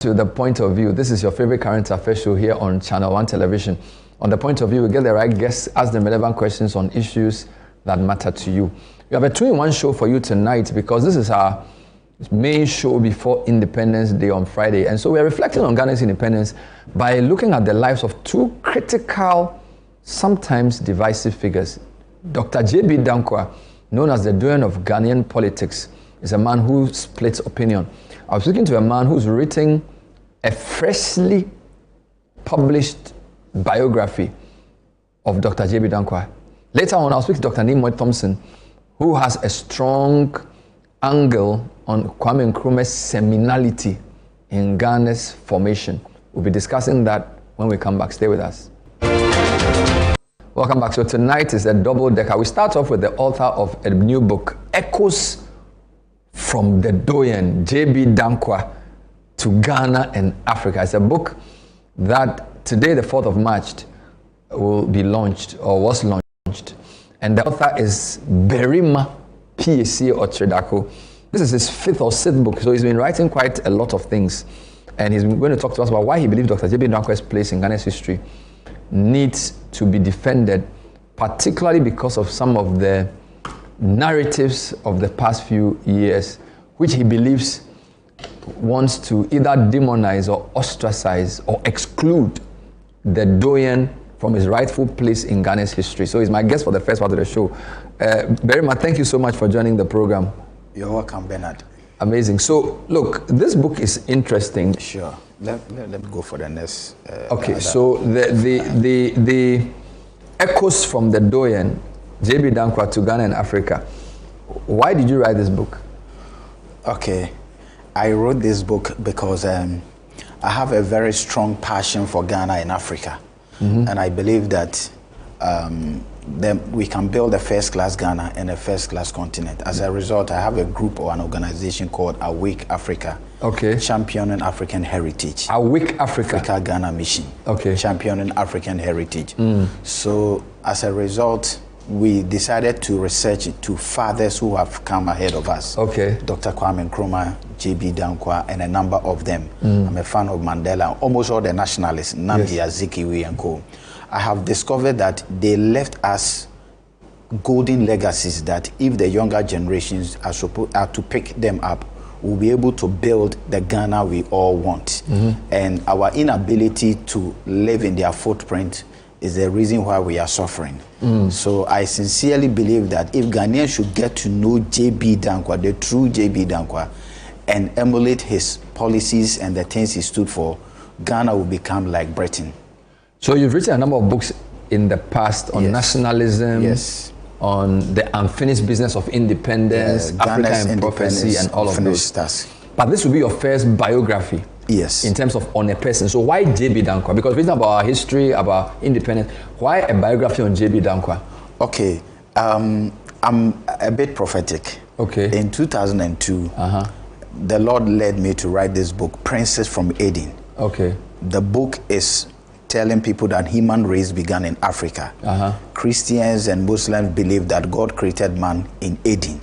To The Point of View. This is your favorite current affairs show here on Channel One Television. On The Point of View, we get the right guests, ask them relevant questions on issues that matter to you. We have a 2-in-1 show for you tonight because this is our main show before Independence Day on Friday. And so we are reflecting on Ghana's independence by looking at the lives of two critical, sometimes divisive figures. Dr. J.B. Danquah, known as the doyen of Ghanaian politics, is a man who splits opinion. I was speaking to a man who's written a freshly published biography of Dr. J.B. Danquah. Later on, I'll speak to Dr. Nimoy Thompson, who has a strong angle on Kwame Nkrumah's seminality in Ghana's formation. We'll be discussing that when we come back. Stay with us. Welcome back. So tonight is a double-decker. We start off with the author of a new book, Echoes from the Doyen, J.B. Danquah, to Ghana and Africa. It's a book that today, the 4th of March, will be launched or was launched. And the author is Barima Piesie Okyere-Darko. This is his 5th or 6th book, so he's been writing quite a lot of things. And he's going to talk to us about why he believes Dr. J.B. Danquah's place in Ghana's history needs to be defended, particularly because of some of the narratives of the past few years, which he believes wants to either demonize or ostracize or exclude the doyen from his rightful place in Ghana's history. So he's my guest for the first part of the show. Barima, thank you so much for joining the program. You're welcome, Bernard. Amazing. So look, this book is interesting. Sure. Let me go for the next. Okay. So the echoes from the doyen, J.B. Danquah, to Ghana and Africa. Why did you write this book? Okay, I wrote this book because I have a very strong passion for Ghana and Africa. Mm-hmm. And I believe that we can build a first-class Ghana and a first-class continent. As a result, I have a group or an organization called Awake Africa. Okay. Championing African Heritage. Awake Africa. Africa Ghana Mission. Okay. Championing African Heritage. So as a result, we decided to research it to fathers who have come ahead of us. Okay. Dr. Kwame Nkrumah, J.B. Danquah, and a number of them. I'm a fan of Mandela, almost all the nationalists, Nnamdi Azikiwe and co. I have discovered that they left us golden legacies that if the younger generations are to pick them up, we'll be able to build the Ghana we all want. And our inability to live in their footprint is the reason why we are suffering. So I sincerely believe that if Ghanaians should get to know J.B. Danquah, the true J.B. Danquah, and emulate his policies and the things he stood for, Ghana will become like Britain. So you've written a number of books in the past on nationalism, on the unfinished business of independence, Africa and prophecy, and all of those. But this will be your first biography. Yes. In terms of on a person. So why J.B. Danquah? Because reading about our history, about independence, why a biography on J.B. Danquah? Okay. I'm a bit prophetic. Okay. In 2002, the Lord led me to write this book, Princess from Eden. Okay. The book is telling people that human race began in Africa. Christians and Muslims believe that God created man in Eden.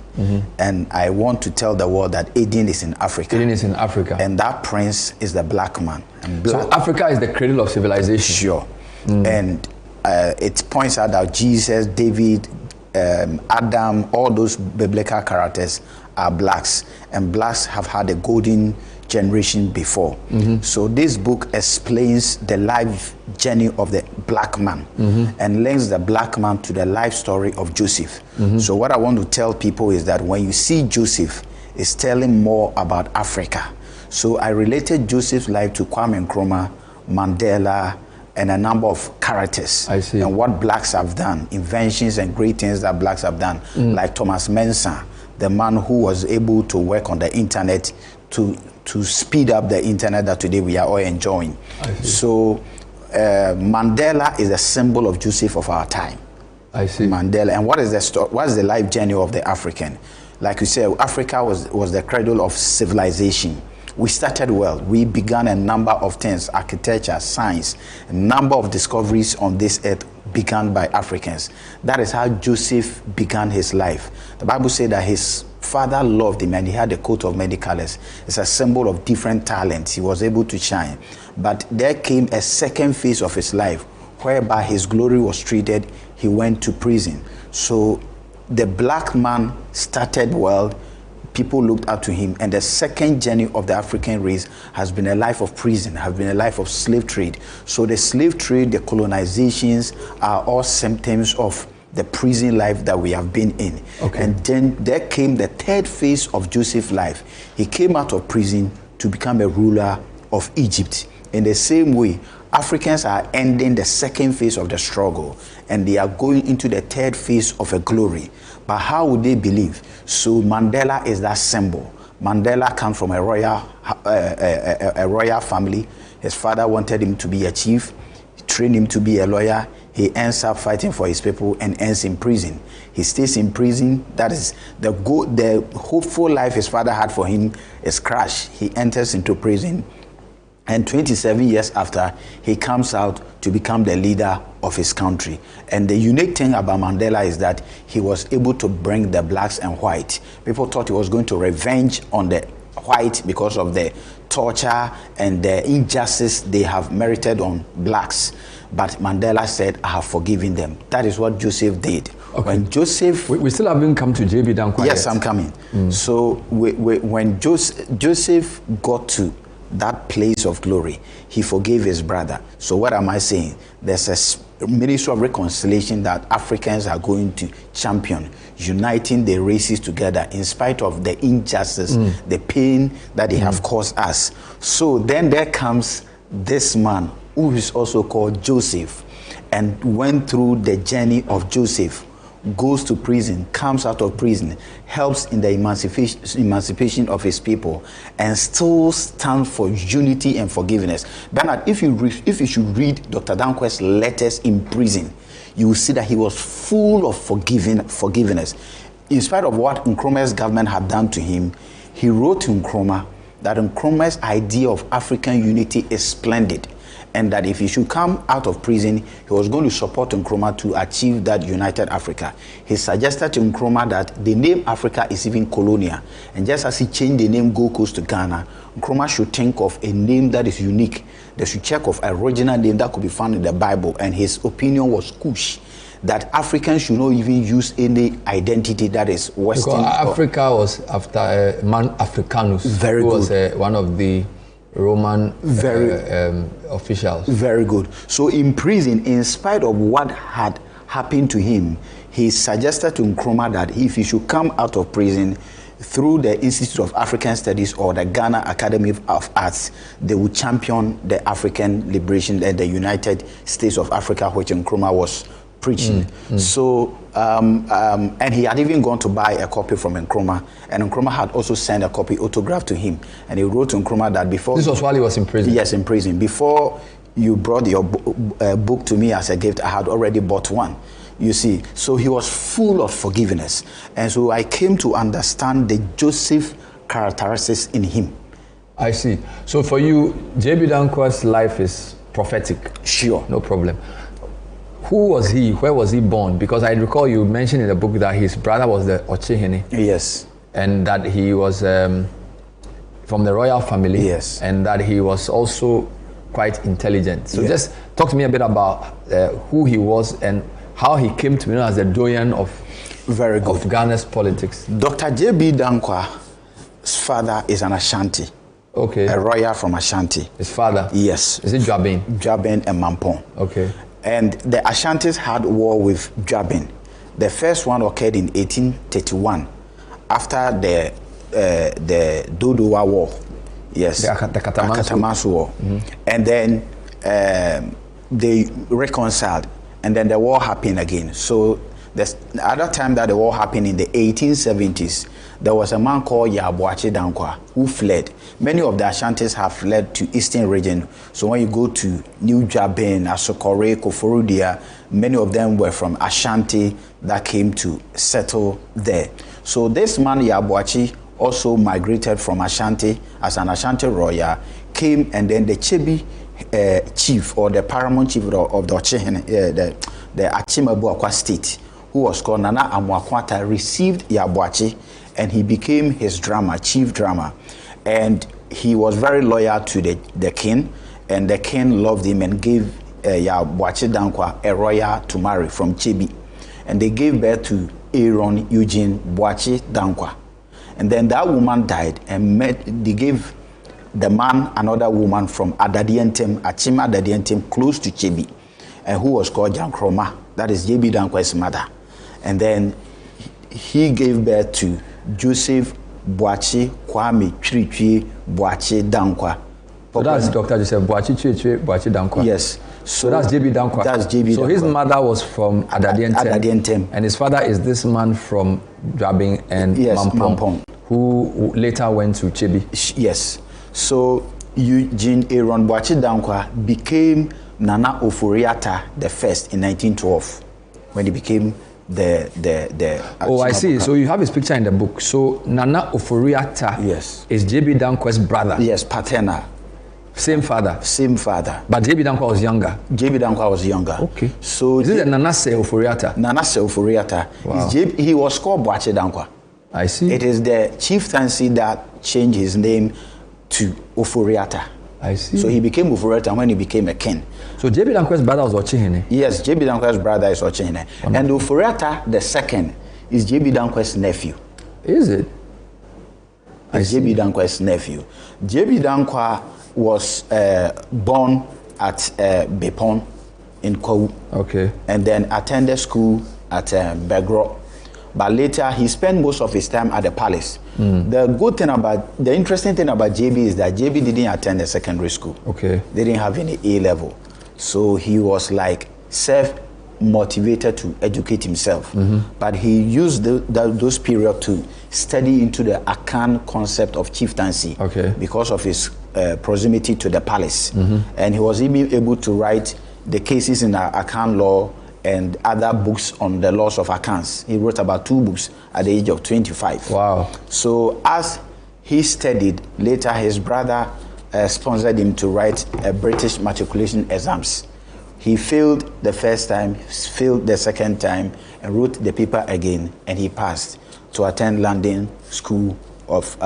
And I want to tell the world that Eden is in Africa. Eden is in Africa. And that prince is the black man. And so Africa is the cradle of civilization. Sure. And it points out that Jesus, David, Adam, all those biblical characters are blacks. And blacks have had a golden generation before. So this book explains the life journey of the black man and links the black man to the life story of Joseph. So what I want to tell people is that when you see Joseph, it's telling more about Africa. So I related Joseph's life to Kwame Nkrumah, Mandela, and a number of characters. I see. And what blacks have done, inventions and great things that blacks have done, like Thomas Mensah, the man who was able to work on the internet to speed up the internet that today we are all enjoying. So Mandela is a symbol of Joseph of our time. I see. Mandela. And what is the life journey of the African? Like you said, Africa was the cradle of civilization. We started well. We began a number of things, architecture, science, a number of discoveries on this earth began by Africans. That is how Joseph began his life. The Bible said that his father loved him, and he had a coat of many colors. It's a symbol of different talents. He was able to shine. But there came a second phase of his life whereby his glory was treated. He went to prison. So the black man started well. People looked up to him, and the second journey of the African race has been a life of prison, has been a life of slave trade. So the slave trade, the colonizations are all symptoms of the prison life that we have been in. Okay. And then there came the third phase of Joseph's life. He came out of prison to become a ruler of Egypt. In the same way, Africans are ending the second phase of the struggle, and they are going into the third phase of a glory. But how would they believe? So Mandela is that symbol. Mandela comes from a royal family. His father wanted him to be a chief, trained him to be a lawyer. He ends up fighting for his people and ends in prison. He stays in prison. That is the hopeful life his father had for him is crushed. He enters into prison. And 27 years after, he comes out to become the leader of his country. And the unique thing about Mandela is that he was able to bring the blacks and white. People thought he was going to revenge on the white because of the torture and the injustice they have merited on blacks. But Mandela said, I have forgiven them. That is what Joseph did. Okay. When Joseph... We still haven't come to JB Danquah Yes, yet. I'm coming. So when Joseph got to that place of glory, he forgave his brother. So what am I saying? There's a ministry of reconciliation that Africans are going to champion, uniting the races together in spite of the injustice, the pain that they have caused us. So then there comes this man who is also called Joseph, and went through the journey of Joseph, goes to prison, comes out of prison, helps in the emancipation of his people, and still stands for unity and forgiveness. Bernard, if you should read Dr. Danquah's letters in prison, you will see that he was full of forgiveness. In spite of what Nkrumah's government had done to him, he wrote to Nkrumah that Nkrumah's idea of African unity is splendid, and that if he should come out of prison, he was going to support Nkrumah to achieve that united Africa. He suggested to Nkrumah that the name Africa is even colonial, and just as he changed the name Gold Coast to Ghana, Nkrumah should think of a name that is unique. They should check of an original name that could be found in the Bible, and his opinion was Kush, that Africans should not even use any identity that is Western. Because Africa was after a man Africanus, very who good. was one of the Roman officials. Very good. So in prison, in spite of what had happened to him, he suggested to Nkrumah that if he should come out of prison through the Institute of African Studies or the Ghana Academy of Arts, they would champion the African liberation and the United States of Africa, which Nkrumah was preaching. So and he had even gone to buy a copy from Nkrumah, and Nkrumah had also sent a copy autographed to him, and he wrote to Nkrumah that before... This was while he was in prison? Yes, in prison. Before you brought your book to me as a gift, I had already bought one. You see, so he was full of forgiveness, and so I came to understand the Joseph characteristics in him. I see. So for you, JB Danquah's life is prophetic? Sure. No problem. Who was he? Where was he born? Because I recall you mentioned in the book that his brother was the Ochihene. Yes. And that he was from the royal family. Yes. And that he was also quite intelligent. So just talk to me a bit about who he was and how he came to be known as the doyen of Ghana's politics. Dr. J.B. Danquah's father is an Ashanti. Okay. A royal from Ashanti. His father? Yes. Is it Jabin? Jabin and Mampong. Okay. And the Ashantis had war with Jabin. The first one occurred in 1831 after the Dodowa War. Yes. The Katamanso War. And then they reconciled, and then the war happened again. So the other time that the war happened in the 1870s, there was a man called Yabuachi Danquah who fled. Many of the Ashantis have fled to eastern region. So when you go to New Jabin, Asokore, Koforidua, many of them were from Ashanti that came to settle there. So this man Yabuachi also migrated from Ashanti as an Ashanti royal, came, and then the Chebi chief or the paramount chief of the Ochihene, the Achimabu Akwa state, who was called Nana Amwakwata, received Yabuachi and he became his drummer, chief drummer. And he was very loyal to the king, and the king loved him and gave Boakye Danquah a royal to marry from Chebi. And they gave birth to Aaron Eugene Boakye Danquah. And then that woman died, and they gave the man another woman from Adadientem, Achima Adadientem, close to Chebi, and who was called Jankroma. That is JB Danquah's mother. And then he gave birth to Joseph Boakye Kwame Chirichie Boakye Danquah. So that's Dr. Joseph Boakye Chirichie Boakye Danquah. Yes. So that's JB Danquah. That's JB So Danquah. his mother was from Adadientem. And his father is this man from Dwabing and Mampong, who later went to Chebi. Yes. So Eugene Aaron Boakye Danquah became Nana Oforiatta the first in 1912 when he became the Oh, I see. So you have his picture in the book. So Nana Oforiatta, yes, is JB Danquah's brother. Yes, paternal. Same father. Same father. But JB Danquah was younger. JB Danquah was younger. Okay. So is it Nanase Oforiatta? Nanase Oforiatta. Wow. He was called Boakye Danquah. I see. It is the chieftaincy that changed his name to Oforiatta. I see. So he became Oforiatta when he became a king. So JB Danquah's brother was Ochihene? Yes, JB Danquah's brother is Ochihene. And Oforiatta the second is JB Danquah's nephew. Is it? Is JB Danquah's nephew. JB Danquah was born at Bepon in Kwahu. Okay. And then attended school at Begro. But later he spent most of his time at the palace. The interesting thing about JB is that JB didn't attend a secondary school. Okay. They didn't have any A level. So he was like self-motivated to educate himself. But he used those periods to study into the Akan concept of chieftaincy. Okay. Because of his proximity to the palace. And he was even able to write the cases in the Akan law and other books on the laws of Akans. He wrote about 2 books at the age of 25. Wow. So as he studied, later his brother sponsored him to write British matriculation exams. He failed the first time, failed the second time, and wrote the paper again, and he passed to attend London School of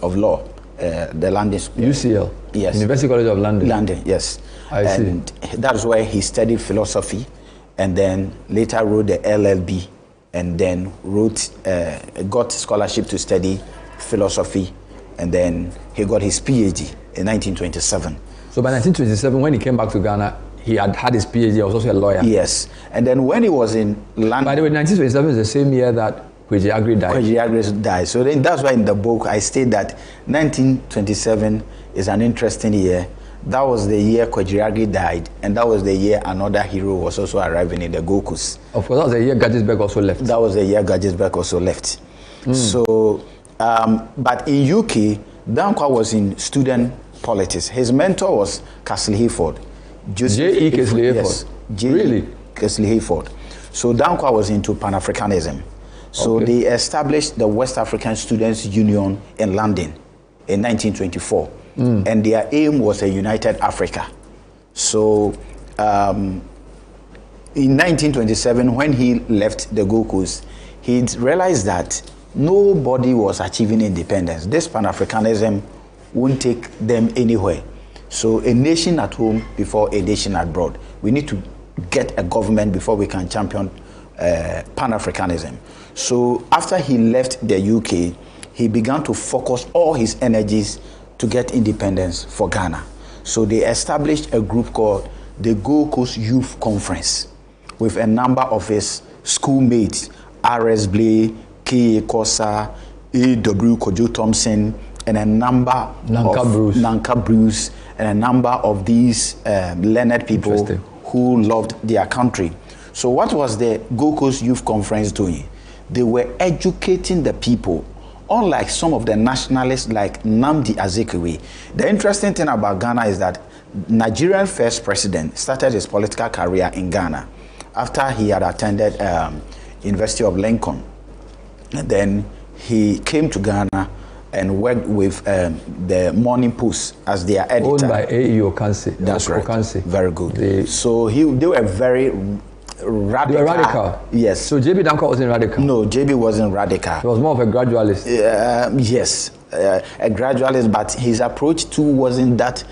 Law, the London School. UCL? Yes. University College of London? London, yes. And that's where he studied philosophy, and then later wrote the LLB, and then got scholarship to study philosophy, and then he got his PhD in 1927. So by 1927, when he came back to Ghana, he had his PhD, he was also a lawyer. Yes. And then when he was in London... By the way, 1927 is the same year that Kwesi Aggrey died. Kwesi Aggrey died. So then that's why in the book I state that 1927 is an interesting year. That was the year Kwesi Aggrey died, and that was the year another hero was also arriving in the Gold Coast. Of course, that was the year Gadgisberg also left. That was the year Gadgisberg also left. So, but in UK, Danquah was in student politics. His mentor was Castle Hayford. J.E. Castle Hayford? Yes. Really? Castle Hayford. So Danquah was into Pan-Africanism. So they established the West African Students' Union in London in 1924. And their aim was a united Africa. So in 1927, when he left the Gold Coast, he realized that nobody was achieving independence. This Pan-Africanism won't take them anywhere. So a nation at home before a nation abroad. We need to get a government before we can champion Pan-Africanism. So after he left the UK, he began to focus all his energies to get independence for Ghana. So they established a group called the Gold Coast Youth Conference with a number of his schoolmates, R.S. Blay, K.A. Kosa, A.W. Kojo Thompson, and a number Nanka Bruce, and a number of these learned people who loved their country. So what was the Gold Coast Youth Conference doing? They were educating the people, unlike some of the nationalists like Nnamdi Azikiwe. The interesting thing about Ghana is that Nigerian first president started his political career in Ghana after he had attended University of Lincoln. And then he came to Ghana and worked with the Morning Post as their editor. Owned by A.E. Okansi. That's right. Okansi. Very good. So they were very radical. They were radical? Yes. So J.B. Danquah wasn't radical? No, J.B. wasn't radical. He was more of a gradualist. Yes, a gradualist, but his approach too wasn't that.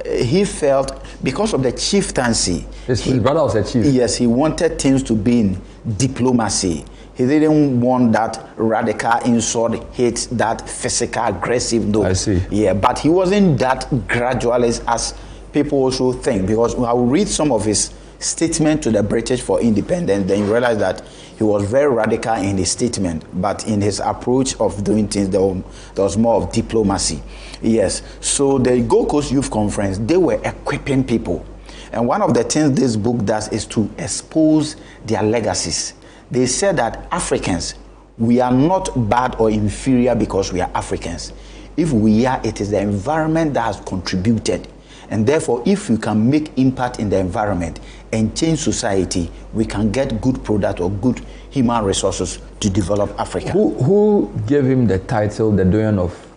He felt, because of the chieftaincy. His brother was a chief. Yes, he wanted things to be in diplomacy. He didn't want that radical insult, hate, that physical aggressive note. I see. Yeah, but he wasn't that gradualist as people also think, because I will read some of his statement to the British for independence, then you realize that he was very radical in his statement, but in his approach of doing things, there was more of diplomacy. Yes, so the Gold Coast Youth Conference, they were equipping people. And one of the things this book does is to expose their legacies. They said that Africans, we are not bad or inferior because we are Africans. If we are, it is the environment that has contributed. And therefore, if we can make impact in the environment and change society, we can get good product or good human resources to develop Africa. Who gave him the title, the Doyen of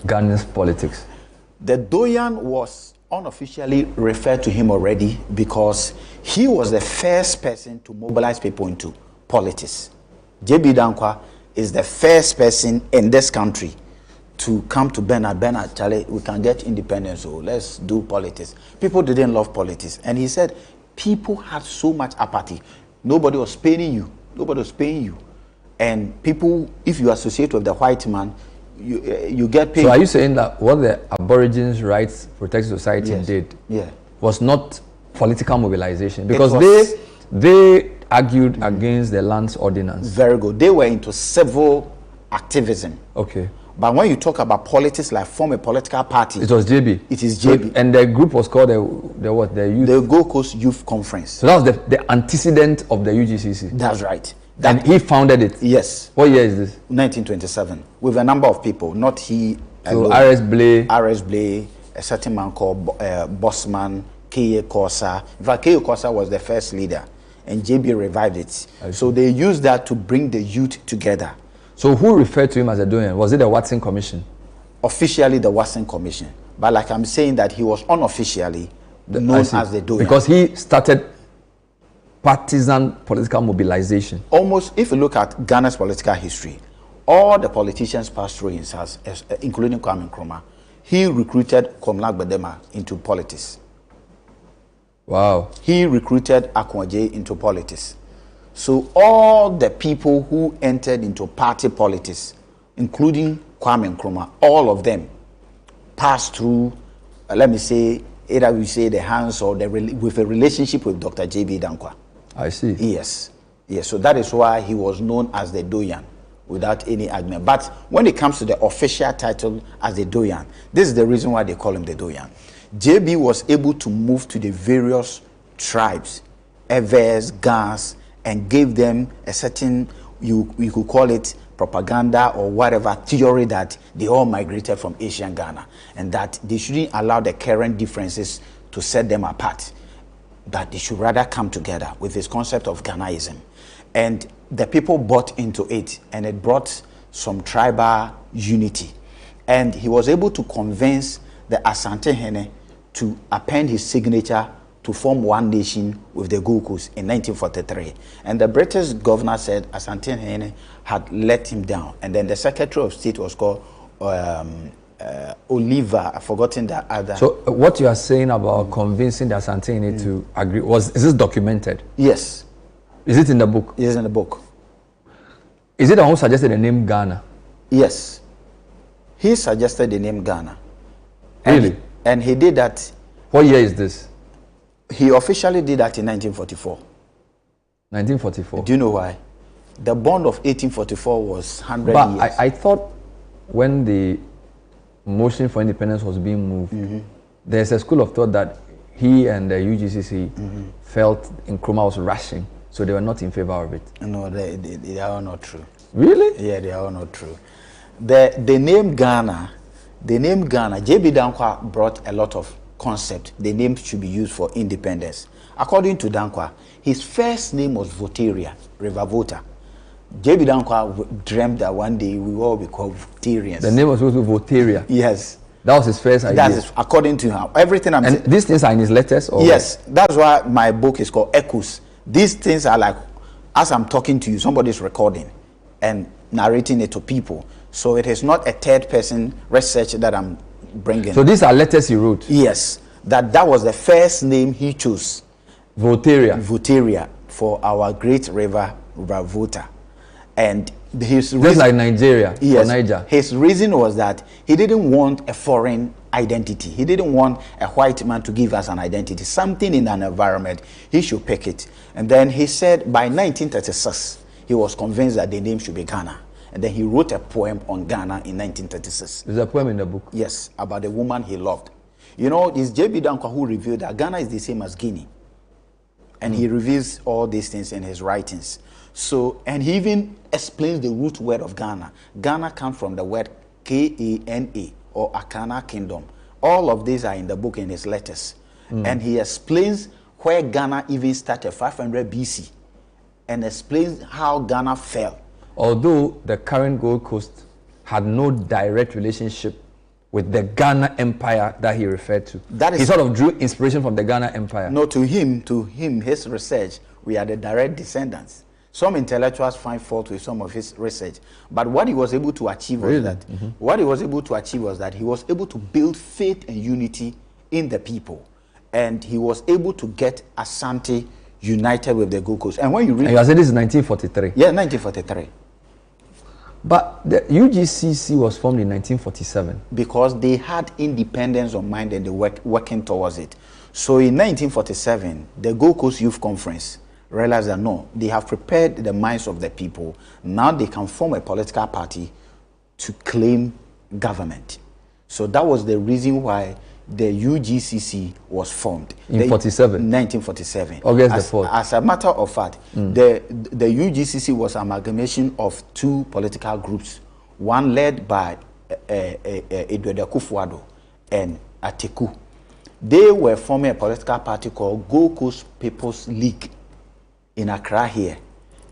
Ghana's politics? The Doyen was unofficially referred to him already because he was the first person to mobilize people into politics. J.B. Danquah is the first person in this country to come to Bernard, Charlie, we can get independence, so let's do politics. People didn't love politics. And he said, people had so much apathy. Nobody was paying you. Nobody was paying you. And people, if you associate with the white man, you get paid. So are you saying that what the Aborigines Rights Protection Society did was not political mobilization? Because they argued against the lands ordinance. Very good. They were into civil activism. Okay. But when you talk about politics, like form a political party, it was JB. It is JB. So, and the group was called the what? The Youth. The Gold Coast Youth Conference. So that was the antecedent of the UGCC. That's right. And he founded it. Yes. What year is this? 1927. With a number of people, not he. So R.S. Blay. R.S. Blay, a certain man called Bossman, K.A. Kosa. In fact, K.A. Kosa was the first leader, and JB revived it. So they used that to bring the youth together. So who referred to him as a Doyen? Was it the Watson Commission? Officially, the Watson Commission. But like I'm saying, that he was unofficially known as the Doyen. Because he started partisan political mobilization. Almost, if you look at Ghana's political history, all the politicians passed through his house, including Kwame Nkrumah. He recruited Komla Gbedema into politics. Wow. He recruited Akonje into politics. So all the people who entered into party politics, including Kwame Nkrumah, all of them passed through, let me say, either we say the hands or with a relationship with Dr. J.B. Danquah. I see. Yes. Yes. So that is why he was known as the Doyen without any argument. But when it comes to the official title as the Doyen, this is the reason why they call him the Doyen. JB was able to move to the various tribes, Evers, Gans, and gave them a certain, you could call it propaganda or whatever theory, that they all migrated from Asian Ghana and that they shouldn't allow the current differences to set them apart, that they should rather come together with this concept of Ghanaism. And the people bought into it, and it brought some tribal unity. And he was able to convince the Asante Hene to append his signature to form one nation with the Gold Coast in 1943. And the British governor said Asante Hene had let him down. And then the Secretary of State was called Oliver. I've forgotten the other. So what you are saying about convincing the Asante Hene to agree, is this documented? Yes. Is it in the book? It is in the book. Is it the one who suggested the name Ghana? Yes. He suggested the name Ghana. Really? And he did that. What year is this? He officially did that in 1944. 1944. Do you know why? The bond of 1844 was 100 but years. I thought when the motion for independence was being moved, there's a school of thought that he and the UGCC felt Nkrumah was rushing, so they were not in favor of it. No, they are all not true. Really? Yeah, they are all not true. The name Ghana, J.B. Danquah brought a lot of concept. The name should be used for independence. According to Danquah, his first name was Voltaria, River Volta. J.B. Danquah dreamed that one day we will all be called Voltarians. The name was also Voltaria. Yes. That was his first idea. That's according to him. Everything I'm saying. These things are in his letters? Or yes, that's why my book is called Echoes. These things are like, as I'm talking to you, somebody's recording and narrating it to people. So it is not a third person research that I'm bringing. So these are letters he wrote? Yes. That was the first name he chose. Voltaria. Voltaria, for our great river Volta. And his reason, just like Nigeria, yes, or Niger. His reason was that he didn't want a foreign identity. He didn't want a white man to give us an identity. Something in an environment, he should pick it. And then he said by 1936, he was convinced that the name should be Ghana. And then he wrote a poem on Ghana in 1936. There's a poem in the book? Yes, about the woman he loved. You know, it's J.B. Danquah who revealed that Ghana is the same as Guinea. And he reveals all these things in his writings. So, and he even explains the root word of Ghana. Ghana comes from the word K-A-N-A, or Akana Kingdom. All of these are in the book in his letters. And he explains where Ghana even started, 500 BC, and explains how Ghana fell. Although the current Gold Coast had no direct relationship with the Ghana Empire that he referred to. That is, he sort of drew inspiration from the Ghana Empire. No, to him, his research, we are the direct descendants. Some intellectuals find fault with some of his research, but what he was able to achieve was that he was able to build faith and unity in the people, and he was able to get Asante united with the Gold Coast. And when you read, and you said this is 1943. Yeah, 1943. But the UGCC was formed in 1947. Because they had independence of mind and they were working towards it. So in 1947, the Gold Coast Youth Conference realized that no, they have prepared the minds of the people. Now they can form a political party to claim government. So that was the reason why the UGCC was formed. In 1947. August the 4th. As a matter of fact, the UGCC was an amalgamation of two political groups, one led by Edward Akufo-Addo and Ateku. They were forming a political party called Gold Coast People's League in Accra here.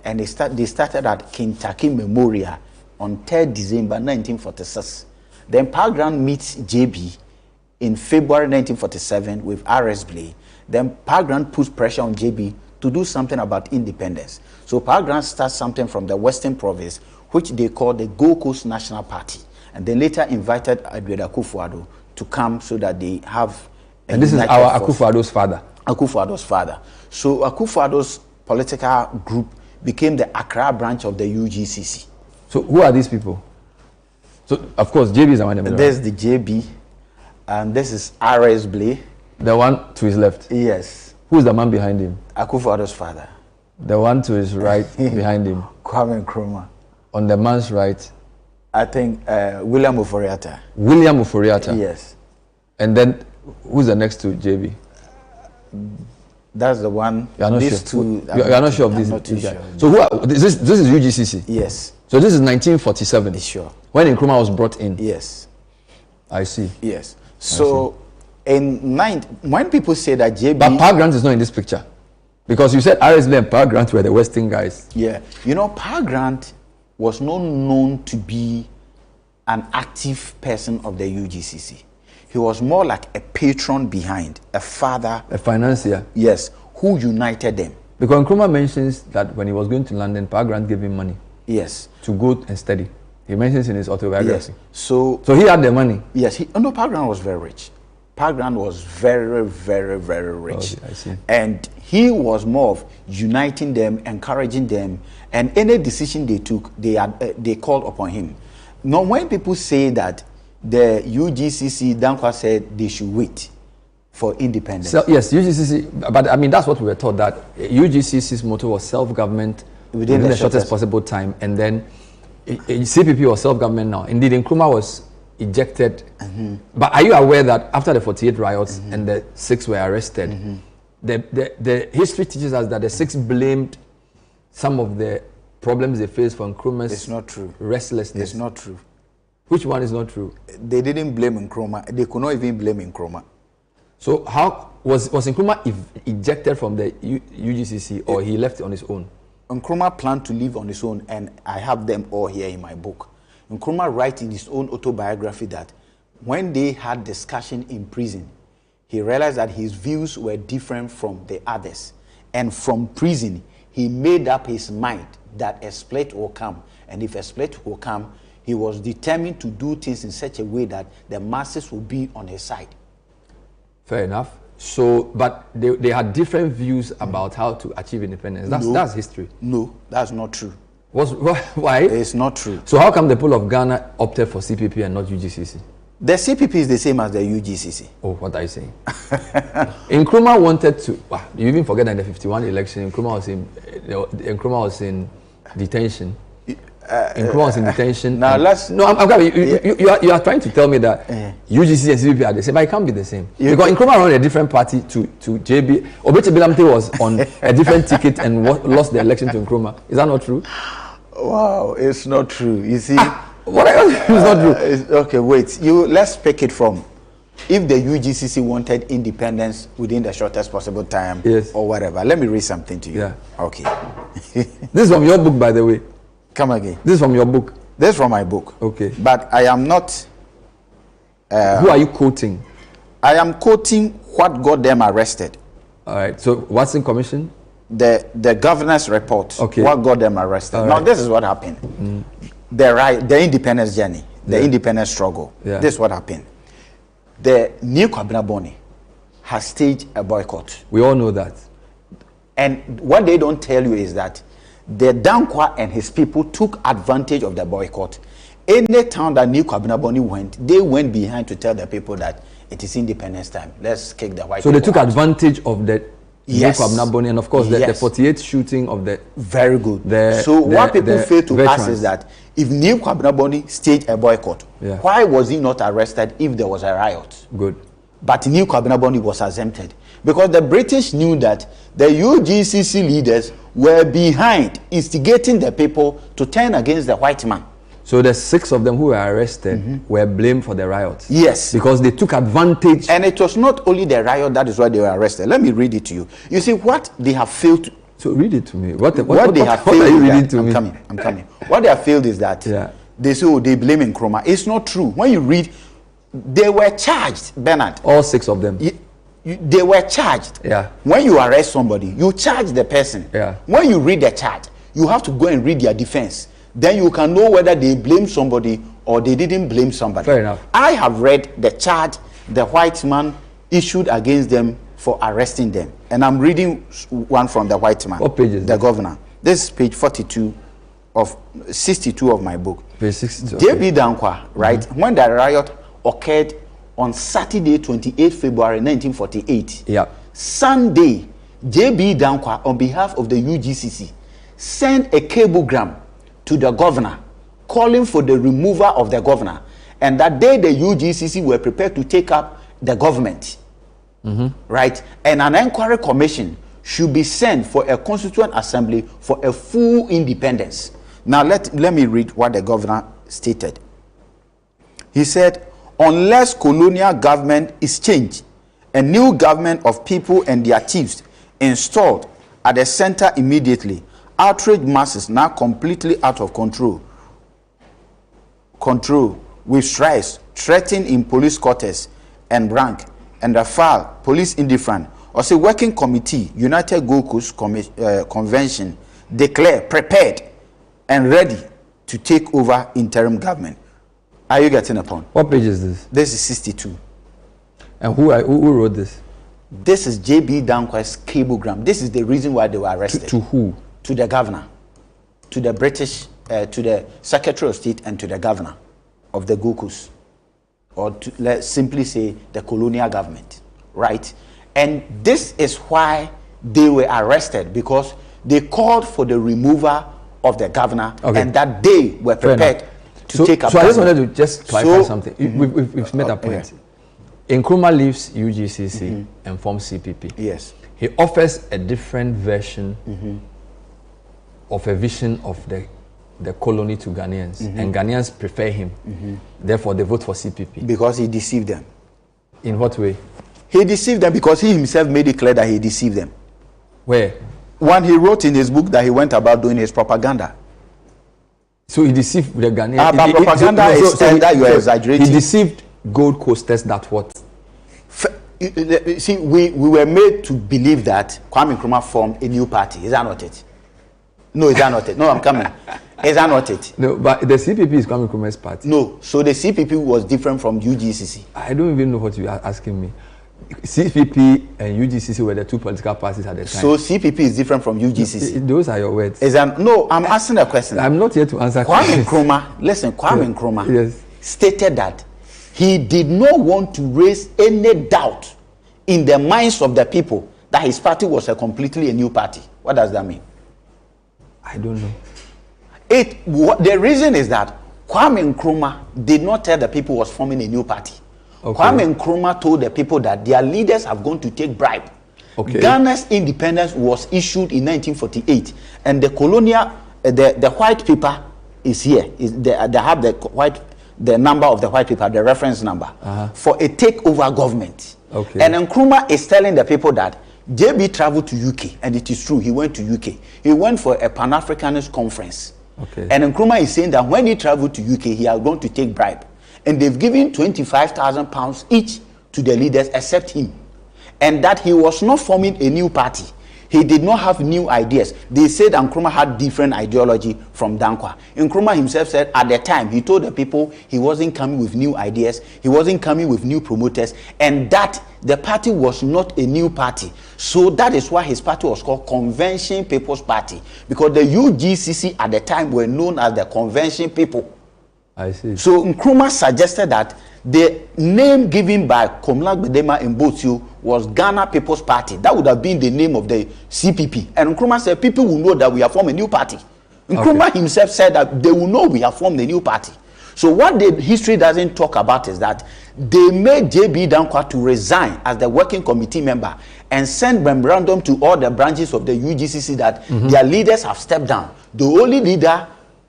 And they started at Kentucky Memorial on 3rd December 1946. Then Pargrand meets JB in February 1947 with R.S. Blay. Then Pargrand puts pressure on JB to do something about independence. So Pargrand starts something from the Western Province, which they call the Gold Coast National Party. And they later invited Edward Akufo-Addo to come so that they have a and this is our Akufo-Addo's father. Akufo-Addo's father. So Akufo-Addo's political group became the Accra branch of the UGCC. So who are these people? So of course JB is the one. There's the JB. And this is R.S. Blay. The one to his left? Yes. Who is the man behind him? Akufo-Addo's father. The one to his right behind him? Kwame Nkrumah. On the man's right? I think William Oforiatta. William Oforiatta? Yes. And then who's the next to JB? That's the one. You are not these sure. Two, you are not sure of these guys. Sure. So who are, this is UGCC? Yes. So this is 1947? Sure. When Nkrumah was brought in? Yes. I see. Yes. So, when people say that JB... But Pargrand is not in this picture. Because you said R.S. Blay and Pargrand were the Western guys. Yeah. You know, Pargrand was not known to be an active person of the UGCC. He was more like a patron behind, a father. A financier. Yes, who united them. Because Nkrumah mentions that when he was going to London, Pargrand gave him money. Yes. To go and study. He mentions in his autobiography. Yes. So he had the money. Yes. No, Pargrand was very rich. Pargrand was very, very, very rich. Okay, I see. And he was more of uniting them, encouraging them, and any decision they took, they called upon him. Now, when people say that the UGCC, Danquah said they should wait for independence. So, yes, UGCC, but I mean, that's what we were taught, that UGCC's motto was self-government within the shortest possible time, and then CPP was self-government now. Indeed, Nkrumah was ejected. But are you aware that after the 48 riots and the 6 were arrested, the history teaches us that the 6 blamed some of the problems they faced from Nkrumah's It's not true. restlessness? It's not true. Which one is not true? They didn't blame Nkrumah. They could not even blame Nkrumah. So how was Nkrumah ejected from the UGCC, or he left on his own? Nkrumah planned to live on his own, and I have them all here in my book. Nkrumah writes in his own autobiography that when they had discussion in prison, he realized that his views were different from the others. And from prison, he made up his mind that a split will come. And if a split will come, he was determined to do things in such a way that the masses will be on his side. Fair enough. So, but they had different views about how to achieve independence. That's history. No, that's not true. Why? It's not true. So how come the people of Ghana opted for CPP and not UGCC? The CPP is the same as the UGCC. Oh, what are you saying? Nkrumah wanted to. Wow, you even forget that in the 51 election, Nkrumah was in detention. Nkrumah was in detention. Now let's. No, I'm coming. You are trying to tell me that UGCC and CPP are the same, but it can't be the same. Because Nkrumah ran a different party to JB. Obeche Bilamte was on a different ticket and lost the election to Nkrumah. Is that not true? Wow, it's not true. You see. What else is not true? Okay, wait. Let's pick it from. If the UGCC wanted independence within the shortest possible time, yes, or whatever. Let me read something to you. Yeah. Okay. This is from your book, by the way. Come again. This is from your book. This is from my book. Okay. But I am not. Who are you quoting? I am quoting what got them arrested. All right. So what's in commission? The governor's report. Okay. What got them arrested? All now right. this is what happened. The independence journey, the independence struggle. Yeah. This is what happened. The new Cabinet Boni has staged a boycott. We all know that. And what they don't tell you is that the Danquah and his people took advantage of the boycott. Any town that new Cabinet Boni went, they went behind to tell the people that it is independence time. Let's kick the white. So they took advantage of the yes. new Cabinet Boni and of course the 48 shooting of the. Very good. What people fail to ask is that if new Cabinet Boni staged a boycott, why was he not arrested if there was a riot? Good. But new Cabinet Boni was exempted because the British knew that the UGCC leaders were behind instigating the people to turn against the white man. So the 6 of them who were arrested were blamed for the riots. Yes. Because they took advantage. And it was not only the riot that is why they were arrested. Let me read it to you. You see what they have failed to. So read it to me. What are you reading to me? I'm coming. What they have failed is that they say, oh, they blame Nkrumah. It's not true. When you read, they were charged, Bernard. All 6 of them. They were charged. Yeah. When you arrest somebody, you charge the person. Yeah. When you read the charge, you have to go and read their defense. Then you can know whether they blame somebody or they didn't blame somebody. Fair enough. I have read the charge the white man issued against them for arresting them. And I'm reading one from the white man. What page is the this? Governor. This is page 62 of my book. Page 62. JB Danquah, right? When the riot occurred on Saturday, 28 February 1948. Yeah. Sunday, JB Danquah, on behalf of the UGCC, sent a cablegram to the governor calling for the removal of the governor. And that day, the UGCC were prepared to take up the government. Right? And an inquiry commission should be sent for a constituent assembly for a full independence. Now, let me read what the governor stated. He said, unless colonial government is changed, a new government of people and their chiefs installed at the center immediately, outraged masses now completely out of control with strikes, threatening in police quarters and rank, and the file, police indifferent, or say working committee, United Gold Coast Convention, declare prepared and ready to take over interim government. Are you getting a point? What page is this? This is 62. And who wrote this? This is JB Danquah's cablegram. This is the reason why they were arrested. To who? To the governor, to the British, to the Secretary of State, and to the governor of the Gold Coast, or to, let's simply say, the colonial government, right? And this is why they were arrested, because they called for the removal of the governor, and that they were prepared to take up. So I just wanted to just clarify something. We've made a point. Nkrumah leaves UGCC and forms CPP. Yes. He offers a different version of a vision of the colony to Ghanaians, and Ghanaians prefer him. Therefore, they vote for CPP. Because he deceived them. In what way? He deceived them because he himself made it clear that he deceived them. Where? When he wrote in his book that he went about doing his propaganda. So he deceived the Ghanaians. But propaganda is that you are exaggerating. He deceived Gold Coasters that what? See, we were made to believe that Kwame Nkrumah formed a new party. Is that not it? No, is that not it? No, I'm coming. Is that not it? No, but the CPP is Kwame Nkrumah's party. No, so the CPP was different from UGCC. I don't even know what you are asking me. CPP and UGCC were the two political parties at the time. So CPP is different from UGCC. Those are your words. No, I'm asking a question. I'm not here to answer Kwame Nkrumah, listen, Kwame Nkrumah yes. stated that he did not want to raise any doubt in the minds of the people that his party was completely a new party. What does that mean? I don't know. The reason is that Kwame Nkrumah did not tell the people was forming a new party. Okay. Kwame Nkrumah told the people that their leaders have gone to take bribe. Okay. Ghana's independence was issued in 1948, and the colonial, the white paper is here. They have the number of the white paper, the reference number for a takeover government. Okay. And Nkrumah is telling the people that JB traveled to UK, and it is true, he went to UK. He went for a Pan-Africanist conference. Okay. And Nkrumah is saying that when he traveled to UK, he is going to take bribe. And they've given £25,000 each to the leaders except him. And that he was not forming a new party. He did not have new ideas. They said Nkrumah had different ideology from Danquah. Nkrumah himself said at the time, he told the people he wasn't coming with new ideas, he wasn't coming with new promoters, and that the party was not a new party. So that is why his party was called Convention People's Party, because the UGCC at the time were known as the Convention People. I see. So Nkrumah suggested that the name given by Komla Gbedema Mbotio was Ghana People's Party. That would have been the name of the CPP. And Nkrumah said people will know that we have formed a new party. Nkrumah himself said that they will know we have formed a new party. So what the history doesn't talk about is that they made JB Danquah to resign as the working committee member and send memorandum to all the branches of the UGCC that their leaders have stepped down. The only leader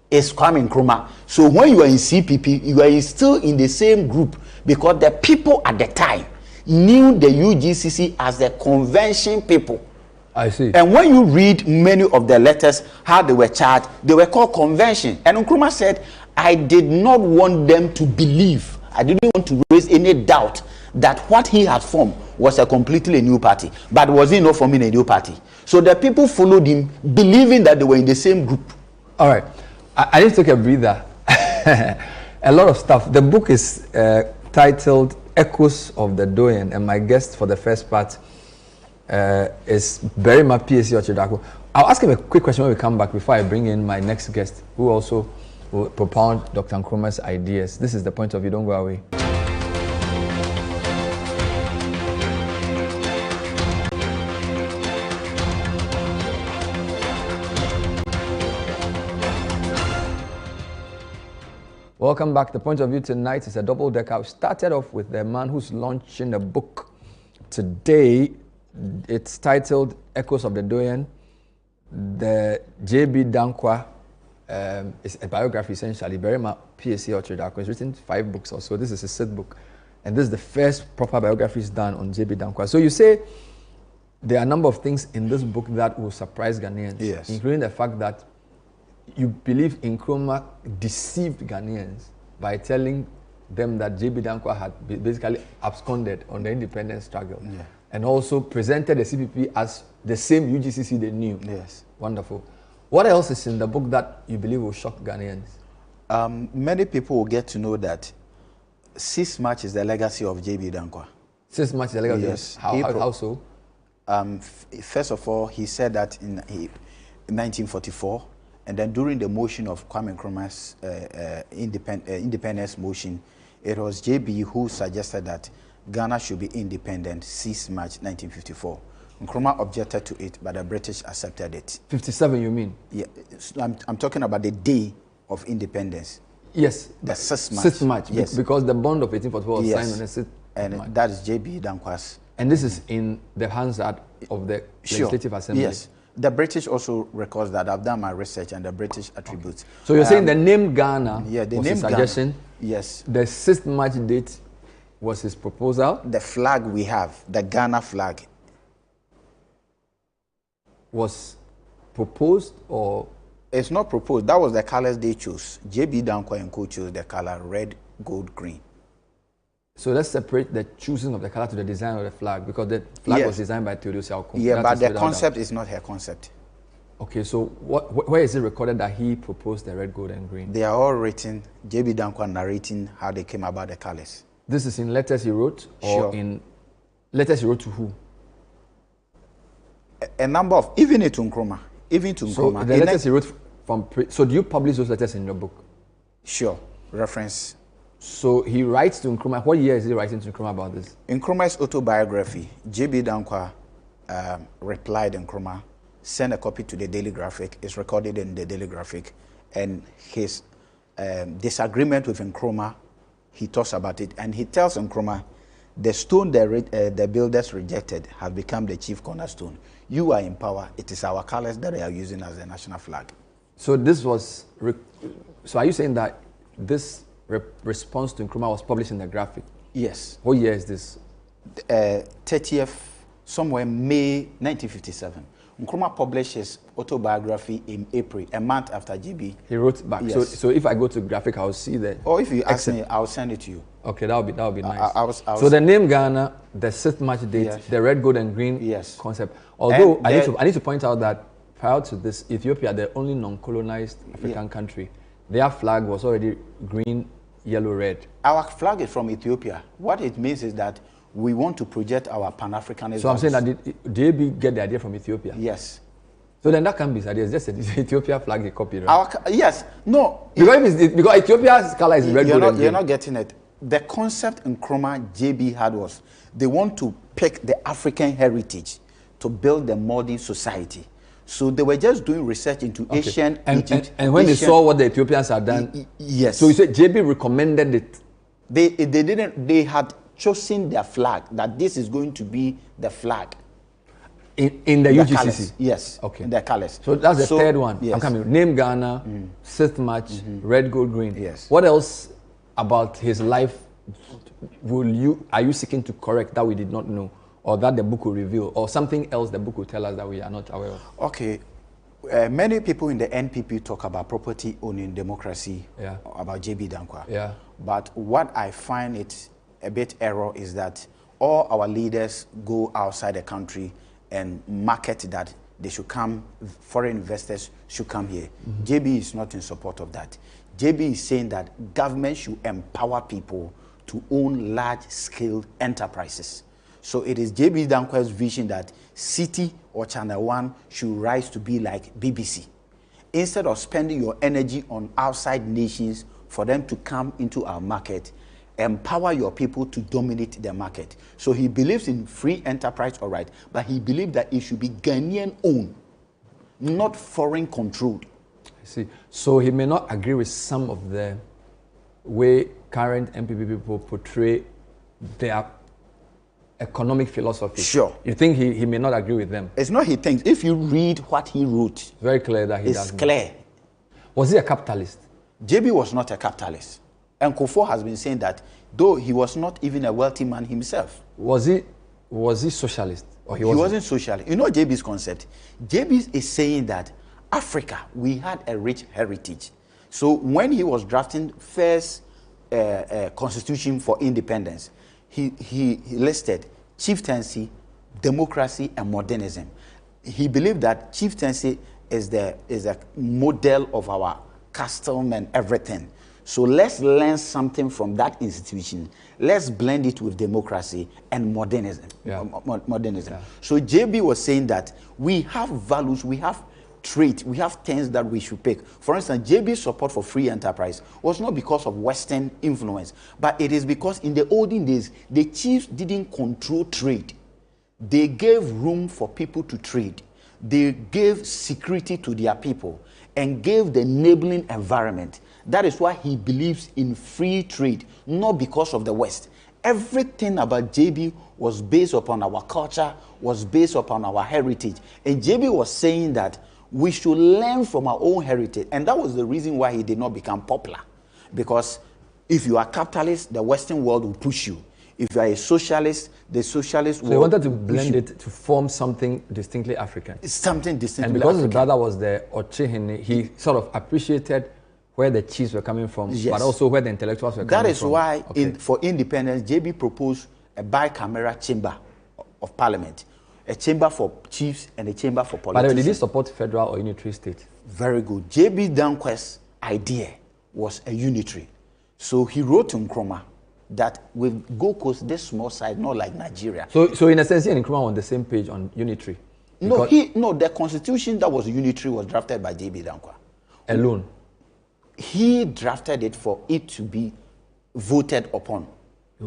is Kwame Nkrumah. So when you are in CPP, you are still in the same group because the people at the time knew the UGCC as the Convention People. I see. And when you read many of the letters, how they were charged, they were called Convention. And Nkrumah said, I did not want them to believe, I didn't want to raise any doubt that what he had formed was a completely new party. But was he not forming a new party? So the people followed him, believing that they were in the same group. All right. I need to take a breather. A lot of stuff. The book is titled Echoes of the Doyen, and my guest for the first part is Barima Piesie Okyere-Darko. I'll ask him a quick question when we come back before I bring in my next guest, who also will propound Dr. Nkrumah's ideas. This is The Point of View. Don't go away. Welcome back. The Point of View tonight is a double decker. We started off with the man who's launching a book today. It's titled Echoes of the Doyen. The JB Danquah is a biography essentially. Barima Piesie Okyere-Darko has written 5 books or so. This is his 6th book. And this is the first proper biography he's done on JB Danquah. So you say there are a number of things in this book that will surprise Ghanaians. Yes. Including the fact that you believe Nkrumah deceived Ghanaians by telling them that JB Danquah had basically absconded on the independence struggle. Yeah. And also presented the CPP as the same UGCC they knew. Yes. Wonderful. What else is in the book that you believe will shock Ghanaians? Many people will get to know that 6 March is the legacy of JB Danquah. 6 March is the legacy? Yes. How so? First of all, he said that in 1944, and then during the motion of Kwame Nkrumah's independence motion, it was JB who suggested that Ghana should be independent 6 March 1954. Nkrumah objected to it, but the British accepted it. 57, you mean? Yeah, I'm talking about the day of independence. Yes. The 6th March. 6th March, yes. Because the bond of 1844 was signed on the 6th March. That is JB Danquah's. And this is in the hands of the Legislative Assembly? Yes. The British also records that. I've done my research, and the British attributes. Okay. So you're saying the name Ghana was his suggestion? Ghana. Yes. The 6th March date was his proposal? The flag we have, the Ghana flag, was proposed or? It's not proposed. That was the colors they chose. JB Danquah and co chose the color red, gold, green. So let's separate the choosing of the color to the design of the flag, because the flag was designed by Theodosia Okum. Yeah, but the concept is not her concept. Okay, so where is it recorded that he proposed the red, gold, and green? They are all written, J.B. Danquah narrating how they came about the colors. This is in letters he wrote, or in letters he wrote to who? A number of, even to Nkrumah. Even to Nkrumah. So the letters he wrote from, so do you publish those letters in your book? Sure, reference. So he writes to Nkrumah. What year is he writing to Nkrumah about this? Nkrumah's autobiography, J.B. Danquah replied Nkrumah, sent a copy to the Daily Graphic. It's recorded in the Daily Graphic. And his disagreement with Nkrumah, he talks about it. And he tells Nkrumah, the stone the builders rejected have become the chief cornerstone. You are in power. It is our colors that they are using as the national flag. So this was, so are you saying that this response to Nkrumah was published in the Graphic? Yes. What year is this? 30th, somewhere May 1957. Nkrumah published his autobiography in April, a month after GB. He wrote back. Yes. So if I go to Graphic, I'll see that. Or if you ask me, I'll send it to you. Okay, that'll be nice. So the name Ghana, the 6th March date, the red, gold, and green concept. Although I need to point out that prior to this, Ethiopia, the only non-colonized African country, their flag was already green, yellow, red. Our flag is from Ethiopia. What it means is that we want to project our Pan-Africanism. So I'm saying that did get the idea from Ethiopia? Yes. So then that can be said. It's just an Ethiopia flag he copied, right? Yes. No. Because Ethiopia's color is red, gold, and green. You're not getting it. The concept in Nkrumah JB had was they want to pick the African heritage to build the modern society. So they were just doing research into Asian Egypt. And when they saw what the Ethiopians had done, yes. So you said JB recommended it. They didn't. They had chosen their flag, that this is going to be the flag. In the UGCC? Colors. Yes. Okay. In their colors. So that's the third one. Yes. I'm coming. Name Ghana, 6th March, red, gold, green. Yes. What else about his life are you seeking to correct that we did not know, or that the book will reveal, or something else the book will tell us that we are not aware of? Okay. Many people in the NPP talk about property owning democracy, about J.B. Danquah. Yeah. But what I find it a bit error is that all our leaders go outside the country and market that they should come, foreign investors should come here. JB is not in support of that. JB is saying that government should empower people to own large-scale enterprises. So it is JB Danquah's vision that City or ChannelOne should rise to be like BBC. Instead of spending your energy on outside nations for them to come into our market, empower your people to dominate the market. So he believes in free enterprise, all right, but he believes that it should be Ghanaian owned, not foreign controlled. I see. So he may not agree with some of the way current MPP people portray their economic philosophy. Sure. You think he may not agree with them? It's not he thinks. If you read what he wrote, it's very clear that he doesn't. It's clear. Was he a capitalist? JB was not a capitalist. And Kufuor has been saying that, though he was not even a wealthy man himself. Was he socialist? Or he wasn't socialist. You know JB's concept? JB is saying that Africa, we had a rich heritage. So when he was drafting first constitution for independence, he listed chieftaincy, democracy, and modernism. He believed that chieftaincy is a model of our custom and everything. So let's learn something from that institution. Let's blend it with democracy and modernism. Modernism. Yeah. So JB was saying that we have values, we have traits, we have things that we should pick. For instance, JB's support for free enterprise was not because of Western influence, but it is because in the olden days, the chiefs didn't control trade. They gave room for people to trade. They gave security to their people and gave the enabling environment. That is why he believes in free trade, not because of the West. Everything about JB was based upon our culture, was based upon our heritage. And JB was saying that we should learn from our own heritage. And that was the reason why he did not become popular. Because if you are capitalist, the Western world will push you. If you are a socialist, the socialist world. So he wanted to blend it to form something distinctly African. It's something distinctly African. And because African. his brother was the Ochehene, he sort of appreciated where the chiefs were coming from, yes. but also where the intellectuals were coming from. That is why, for independence, JB proposed a bicameral chamber of parliament, a chamber for chiefs and a chamber for politicians. By the way, did he support federal or unitary state? Very good. JB Danquah's idea was a unitary. So he wrote to Nkrumah that with Gold Coast, this small side, not like Nigeria. So in a sense, he and Nkrumah were on the same page on unitary? No, the constitution that was unitary was drafted by JB Danquah. Alone? He drafted it for it to be voted upon.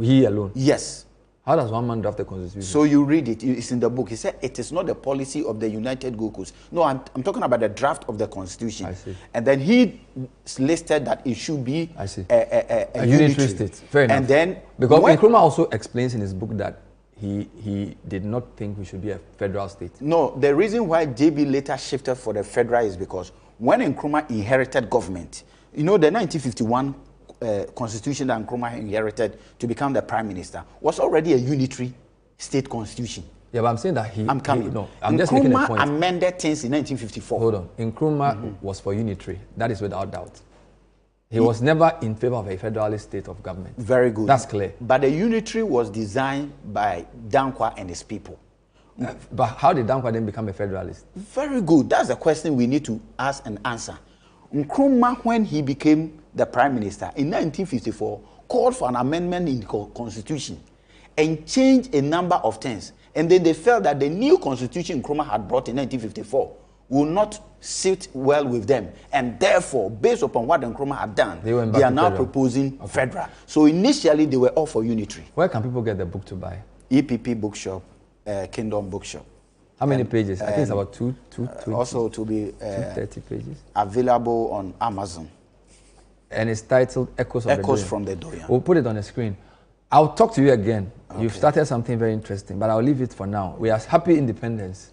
He alone? Yes. How does one man draft the constitution? So you read it, it's in the book. He said it is not the policy of the United Gold Coast. No, I'm talking about the draft of the constitution. I see. And then he listed that it should be a unitary state. Fair enough. And then because Nkrumah also explains in his book that he did not think we should be a federal state. No, the reason why JB later shifted for the federal is because when Nkrumah inherited government, you know, the 1951 constitution that Nkrumah inherited to become the prime minister was already a unitary state constitution. Yeah, but I'm saying that I'm just making a point. Nkrumah amended things in 1954. Hold on. Nkrumah was for unitary. That is without doubt. He was never in favor of a federalist state of government. Very good. That's clear. But the unitary was designed by Danquah and his people. But how did Danquah then become a federalist? Very good. That's the question we need to ask and answer. Nkrumah, when he became the prime minister in 1954, called for an amendment in the constitution and changed a number of things. And then they felt that the new constitution Nkrumah had brought in 1954 will not sit well with them. And therefore, based upon what Nkrumah had done, they are now proposing federal. So initially, they were all for unitary. Where can people get the book to buy? EPP Bookshop, Kingdom Bookshop. How many pages? I think it's about 220. Also to be 230 pages. Available on Amazon. And it's titled Echoes from the Dorian. We'll put it on the screen. I'll talk to you again. Okay. You've started something very interesting, but I'll leave it for now. We are happy Independence.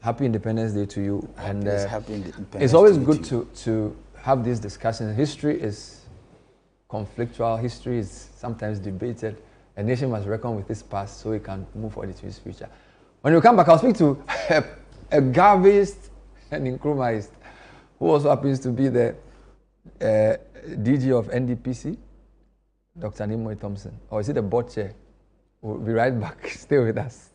Happy Independence Day to you. And it's always good to have these discussions. History is conflictual. History is sometimes debated. A nation must reckon with its past so it can move forward to its future. When we come back, I'll speak to a Garveyist and Nkrumahist who also happens to be the DG of NDPC, Dr. Nimoy Thompson. Or is it the board chair? We'll be right back. Stay with us.